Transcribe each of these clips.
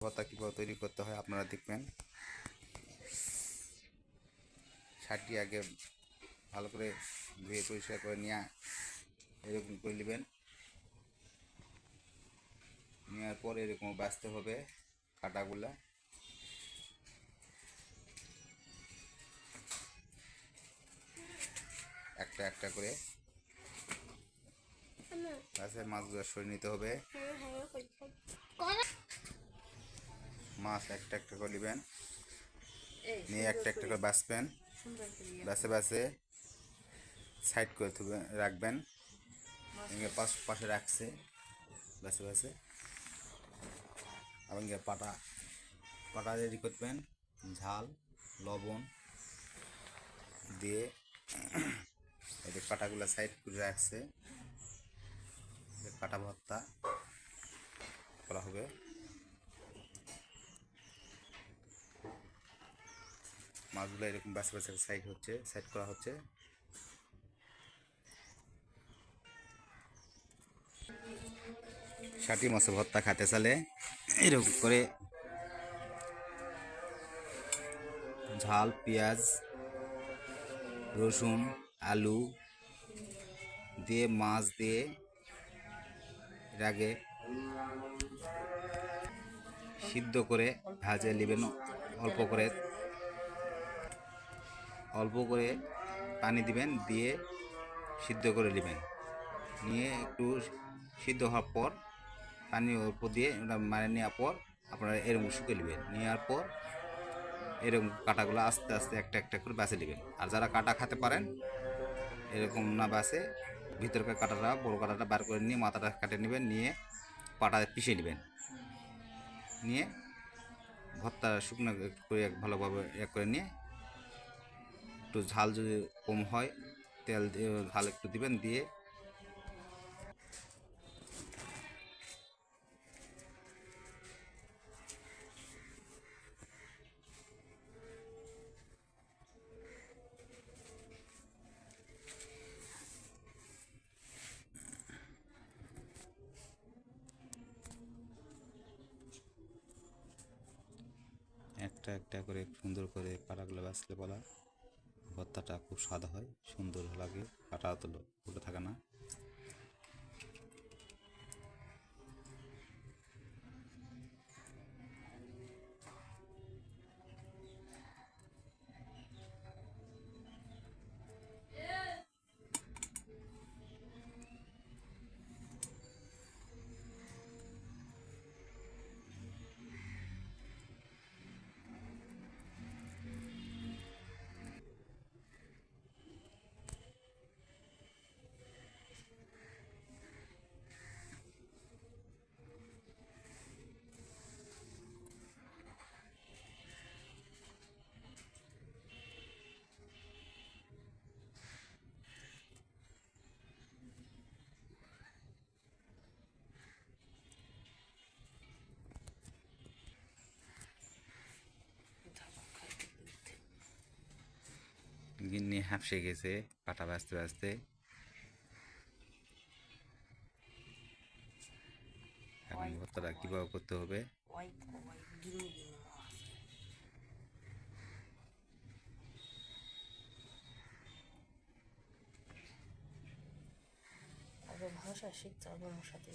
ভর্তা কীভাবে তৈরি করতে হয় আপনারা দেখবেন। শাকটি আগে ভালো করে ধুয়ে পরিষ্কার করে নিয়ে এরকম করে নেবেন। নেওয়ার পর এরকম বাছতে হবে কাটাগুলা। একটা একটা করে গাছের মাছগুলো সরিয়ে নিতে হবে। মাছ একটা একটা করে নেবেন, নিয়ে একটা একটা করে বাছবেন। বাছে বাছে সাইড করে রাখবেন। পাশে রাখছে বাছে বাছে। এবং পাটা রেডি করবেন, ঝাল লবণ দিয়ে এই যে কাটাগুলো সাইড করে রাখছে, কাটা ভর্তা করা হবে। মাছগুলো এরকম বাছে বাছে সাইড করা হচ্ছে। ষাটি মাছের ভর্তা খেতে চাইলে এরকম করে ঝাল, পেঁয়াজ, রসুন, আলু দিয়ে মাছ দিয়ে এর আগে সিদ্ধ করে ভাজে নেবেন। অল্প করে পানি দিবেন, দিয়ে সিদ্ধ করে নেবেন। নিয়ে একটু সিদ্ধ হওয়ার পর পানি অল্প দিয়ে ওটা মারে নেওয়ার পর আপনারা এরকম শুকিয়ে নেবেন। নেওয়ার পর এরকম কাটাগুলো আস্তে আস্তে একটা একটা করে বাছে নেবেন। আর যারা কাটা খেতে পারেন এরকম না বাছে ভিতরকার কাটাটা, বড় কাটাটা বার করে নিয়ে মাথাটা কাটে নেবেন, নিয়ে পাটা পিষে নেবেন। নিয়ে ভর্তা শুকনো করে ভালোভাবে করে নিয়ে একটু ঝাল যদি কম হয় তেল দিয়ে ঝাল একটু দিবেন, দিয়ে একটা একটা করে সুন্দর করে পাটাগুলো বাছলে বলা ভর্তাটা খুব স্বাদ হয়, সুন্দর লাগে, কাটা তো উঠে থাকে না। গিন্নি হাঁপসে গেছে কাটা বাছতে বাছতে। এখন ভর্তাটা কীভাবে করতে হবে ভাষা শিখতে হবে আমার সাথে।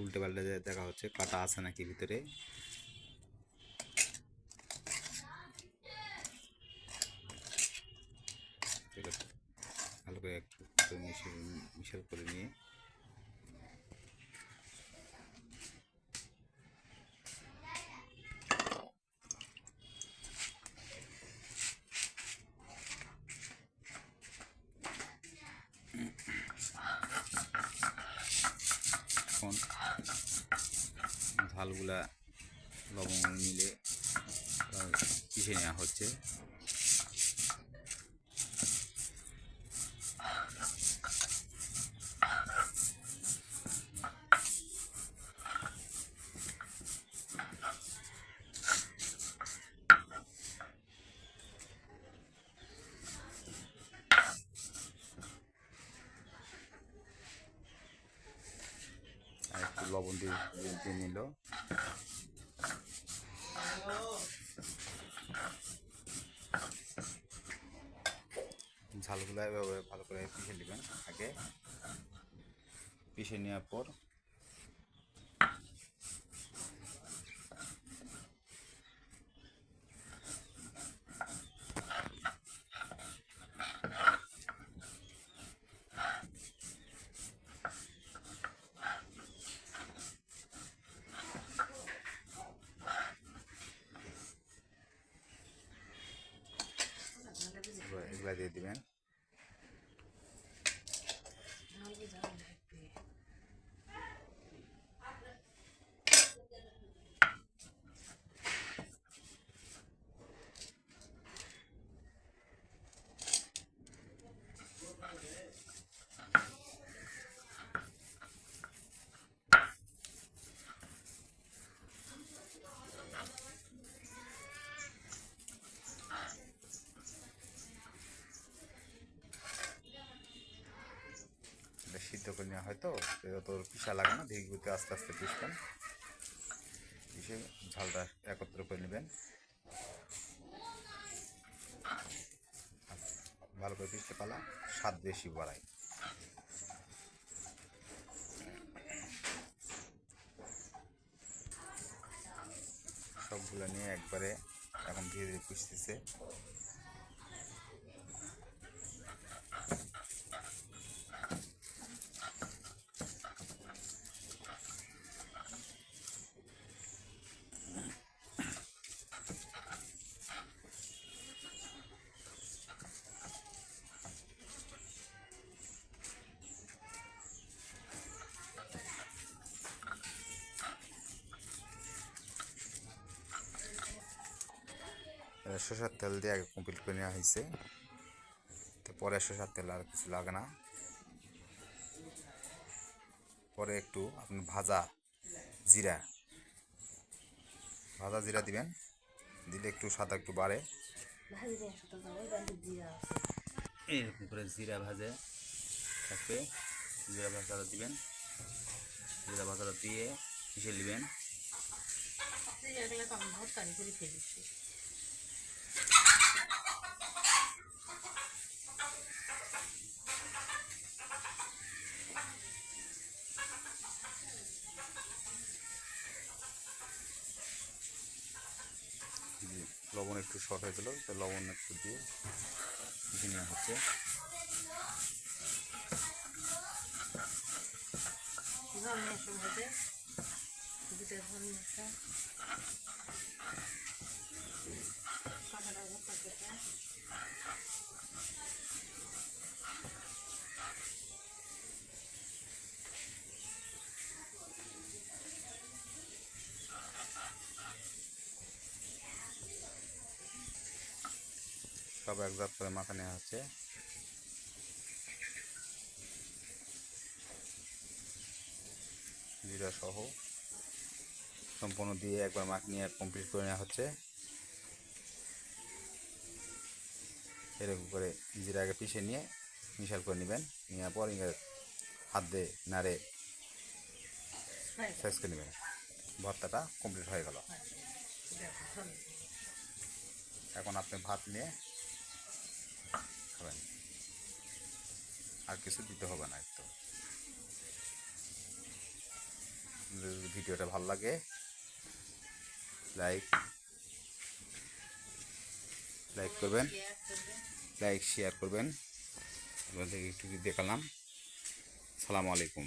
উল্টে পাল্টে দেখা হচ্ছে কাটা আছে নাকি ভিতরে। ভালো করে একটু মিশাল করে নিয়ে এখন ঝালগুলা লবণ মিলে পিষে নেওয়া হচ্ছে। লবণ দিয়ে দিয়ে নিল। ঝালগুলো এভাবে ভালো করে পিষে নেবেন। আগে পিষে নেওয়ার পর এগুলা দিয়ে দিবেন। সিদ্ধ করে নেওয়া হয় তো যত পিসা লাগে না, ধীরে ধীরে আস্তে আস্তে পিসবেন। পিসে ঝালটা একত্র করে নেবেন। ভালো করে পিসতে পালা স্বাদ বেশি বাড়ায়। সবগুলো নিয়ে একবারে এখন ধীরে ধীরে পিসতেছে। সরষের তেল দিয়ে আগে কমপ্লিট করে নেওয়া হয়েছে, তো পরে সরষের তেল আর কিছু লাগে না। পরে একটু আপনি ভাজা জিরা দিবেন, দিলে একটু স্বাদ একটু বাড়ে। এরকম করে জিরা ভাজে থাকবে, জিরা ভাজাটা দিবেন। জিরা ভাজাটা দিয়ে মিশিয়ে নেবেন। লবণ একটু শর্ট হয়েছিল, তো লবণ একটু দিয়ে মিশিয়ে নেওয়া হচ্ছে। সব একজাত করে মাখা নেওয়া হচ্ছে। জিরা সহ সম্পূর্ণ দিয়ে একবার মাখিয়ে নিয়ে কমপ্লিট করে নেওয়া হচ্ছে। এরকম করে জিরা আগে পিষে নিয়ে মিশাল করে নেবেন। নেওয়ার পর হাত দিয়ে নাড়ে সাইজ করে নেবেন। ভর্তাটা কমপ্লিট হয়ে গেল। এখন আপনি ভাত নিয়ে খাবেন, আর কিছু দিতে হবে না। একটু ভিডিওটা ভালো লাগে লাইক করবেন, শেয়ার করবেন। আপনাদের একটু দেখালাম। সালামু আলাইকুম।